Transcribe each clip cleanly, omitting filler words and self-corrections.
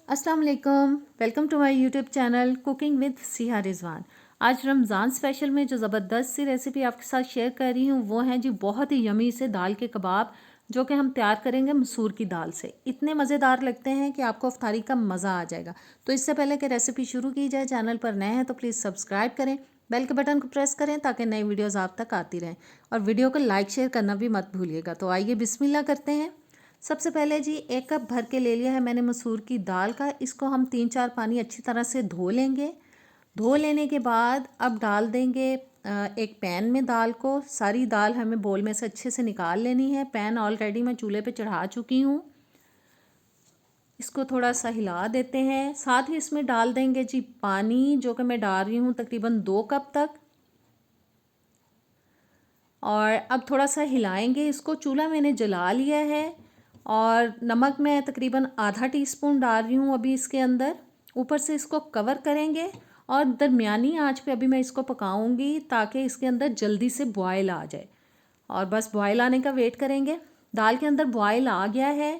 अस्सलाम वालेकुम, welcome to my YouTube channel cooking with Siha Rizwan. आज रमज़ान स्पेशल में जो ज़बरदस्त सी रेसिपी आपके साथ शेयर कर रही हूँ वो है जी बहुत ही यमी से दाल के कबाब, जो कि हम तैयार करेंगे मसूर की दाल से। इतने मज़ेदार लगते हैं कि आपको अफ्तारी का मज़ा आ जाएगा। तो इससे पहले कि रेसिपी शुरू की जाए, चैनल पर नए हैं तो प्लीज़ सब्सक्राइब करें, बेल के बटन को प्रेस करें ताकि नई वीडियोज़ आप तक आती रहें, और वीडियो को लाइक शेयर करना भी मत भूलिएगा। तो आइए बिस्मिल्लाह करते हैं। सबसे पहले जी 1 कप भर के ले लिया है मैंने मसूर की दाल का। इसको हम 3-4 पानी अच्छी तरह से धो लेंगे। धो लेने के बाद अब डाल देंगे एक पैन में दाल को। सारी दाल हमें बोल में से अच्छे से निकाल लेनी है। पैन ऑलरेडी मैं चूल्हे पे चढ़ा चुकी हूँ। इसको थोड़ा सा हिला देते हैं। साथ ही इसमें डाल देंगे जी पानी, जो कि मैं डाल रही हूँ तकरीबन 2 कप तक। और अब थोड़ा सा हिलाएंगे इसको। चूल्हा मैंने जला लिया है और नमक मैं तकरीबन आधा टीस्पून डाल रही हूँ अभी इसके अंदर। ऊपर से इसको कवर करेंगे और दरमियानी आंच पे अभी मैं इसको पकाऊंगी ताकि इसके अंदर जल्दी से बॉयल आ जाए। और बस बॉयल आने का वेट करेंगे। दाल के अंदर बॉयल आ गया है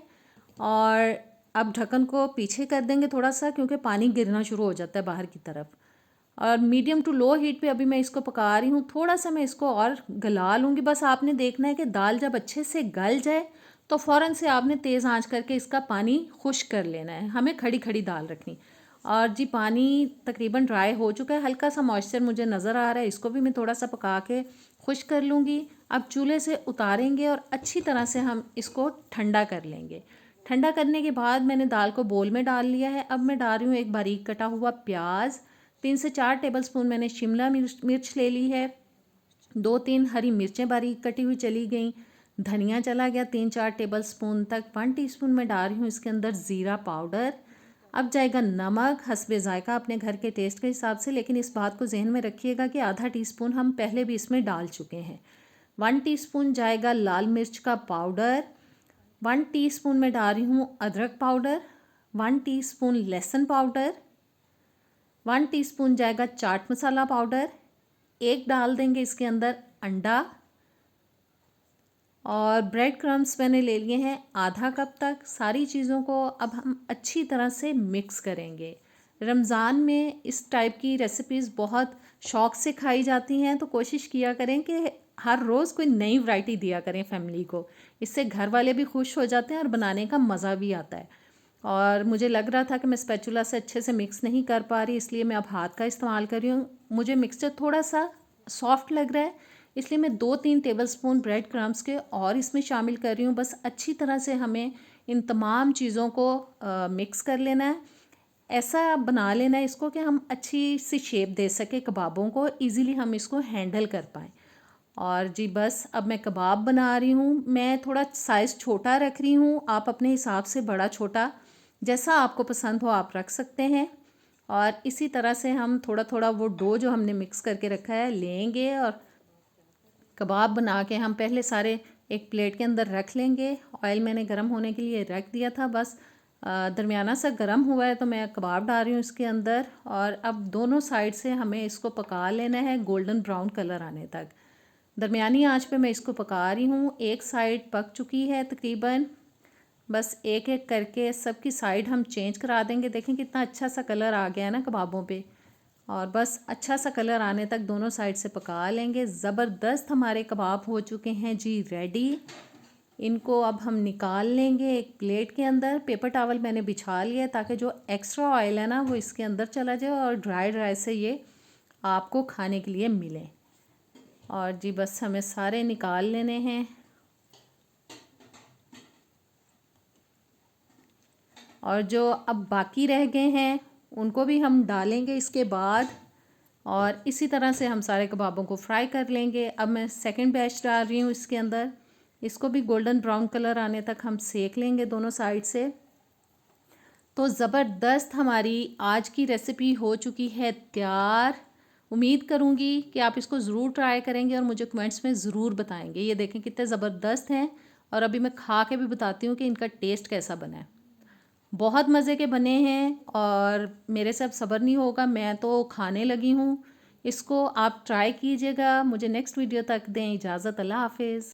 और अब ढक्कन को पीछे कर देंगे थोड़ा सा, क्योंकि पानी गिरना शुरू हो जाता है बाहर की तरफ। और मीडियम टू लो हीट पे अभी मैं इसको पका रही हूँ। थोड़ा सा मैं इसको और गला लूँगी। बस आपने देखना है कि दाल जब अच्छे से गल जाए तो फ़ौरन से आपने तेज़ आंच करके इसका पानी खुश्क कर लेना है। हमें खड़ी खड़ी दाल रखनी। और जी पानी तकरीबन ड्राई हो चुका है, हल्का सा मॉइस्चर मुझे नज़र आ रहा है। इसको भी मैं थोड़ा सा पका के खुश्क कर लूँगी। अब चूल्हे से उतारेंगे और अच्छी तरह से हम इसको ठंडा कर लेंगे। ठंडा करने के बाद मैंने दाल को बोल में डाल लिया है। अब मैं डाल रही हूँ एक बारीक कटा हुआ प्याज। 3 से 4 टेबलस्पून मैंने शिमला मिर्च ले ली है। 2-3 हरी मिर्चें बारीक कटी हुई चली गई। धनिया चला गया 3-4 टेबलस्पून तक। 1 टीस्पून मैं डाल रही हूँ इसके अंदर ज़ीरा पाउडर। अब जाएगा नमक हस्बे ज़ायका अपने घर के टेस्ट के हिसाब से, लेकिन इस बात को जहन में रखिएगा कि आधा टीस्पून हम पहले भी इसमें डाल चुके हैं। 1 टीस्पून जाएगा लाल मिर्च का पाउडर। 1 टीस्पून मैं डाल रही हूँ अदरक पाउडर। 1 टीस्पून लहसुन पाउडर। 1 टीस्पून जाएगा चाट मसाला पाउडर। एक डाल देंगे इसके अंदर अंडा। और ब्रेड क्रम्स मैंने ले लिए हैं आधा कप तक। सारी चीज़ों को अब हम अच्छी तरह से मिक्स करेंगे। रमज़ान में इस टाइप की रेसिपीज़ बहुत शौक़ से खाई जाती हैं, तो कोशिश किया करें कि हर रोज़ कोई नई वैरायटी दिया करें फैमिली को। इससे घर वाले भी खुश हो जाते हैं और बनाने का मज़ा भी आता है। और मुझे लग रहा था कि मैं स्पैचुला से अच्छे से मिक्स नहीं कर पा रही, इसलिए मैं अब हाथ का इस्तेमाल कर रही हूँ। मुझे मिक्सचर थोड़ा सा सॉफ्ट लग रहा है, इसलिए मैं 2-3 टेबलस्पून ब्रेड क्रम्स के और इसमें शामिल कर रही हूँ। बस अच्छी तरह से हमें इन तमाम चीज़ों को मिक्स कर लेना है। ऐसा बना लेना है इसको कि हम अच्छी सी शेप दे सके कबाबों को, ईज़िली हम इसको हैंडल कर पाएँ। और जी बस अब मैं कबाब बना रही हूँ। मैं थोड़ा साइज़ छोटा रख रही हूँ, आप अपने हिसाब से बड़ा छोटा जैसा आपको पसंद हो आप रख सकते हैं। और इसी तरह से हम थोड़ा थोड़ा वो डो जो हमने मिक्स करके रखा है लेंगे और कबाब बना के हम पहले सारे एक प्लेट के अंदर रख लेंगे। ऑयल मैंने गर्म होने के लिए रख दिया था। बस दरमियाना सा गर्म हुआ है तो मैं कबाब डाल रही हूँ इसके अंदर। और अब दोनों साइड से हमें इसको पका लेना है गोल्डन ब्राउन कलर आने तक। दरमियानी आंच पे मैं इसको पका रही हूँ। एक साइड पक चुकी है तकरीबन। बस एक एक करके सबकी साइड हम चेंज करा देंगे। देखें कितना अच्छा सा कलर आ गया है ना कबाबों पे। और बस अच्छा सा कलर आने तक दोनों साइड से पका लेंगे। ज़बरदस्त हमारे कबाब हो चुके हैं जी रेडी। इनको अब हम निकाल लेंगे एक प्लेट के अंदर। पेपर टॉवल मैंने बिछा लिया है ताकि जो एक्स्ट्रा ऑयल है ना वो इसके अंदर चला जाए और ड्राई ड्राई से ये आपको खाने के लिए मिले। और जी बस हमें सारे निकाल लेने हैं। और जो अब बाकी रह गए हैं उनको भी हम डालेंगे इसके बाद। और इसी तरह से हम सारे कबाबों को फ्राई कर लेंगे। अब मैं सेकंड बैच डाल रही हूँ इसके अंदर। इसको भी गोल्डन ब्राउन कलर आने तक हम सेक लेंगे दोनों साइड से। तो ज़बरदस्त हमारी आज की रेसिपी हो चुकी है तैयार। उम्मीद करूँगी कि आप इसको ज़रूर ट्राई करेंगे और मुझे कमेंट्स में ज़रूर बताएंगे। ये देखें कितने ज़बरदस्त हैं। और अभी मैं खा के भी बताती हूँ कि इनका टेस्ट कैसा बना है। बहुत मज़े के बने हैं और मेरे से अब सब्र नहीं होगा, मैं तो खाने लगी हूँ। इसको आप ट्राई कीजिएगा। मुझे नेक्स्ट वीडियो तक दें इजाज़त। अल्लाह हाफ़िज़।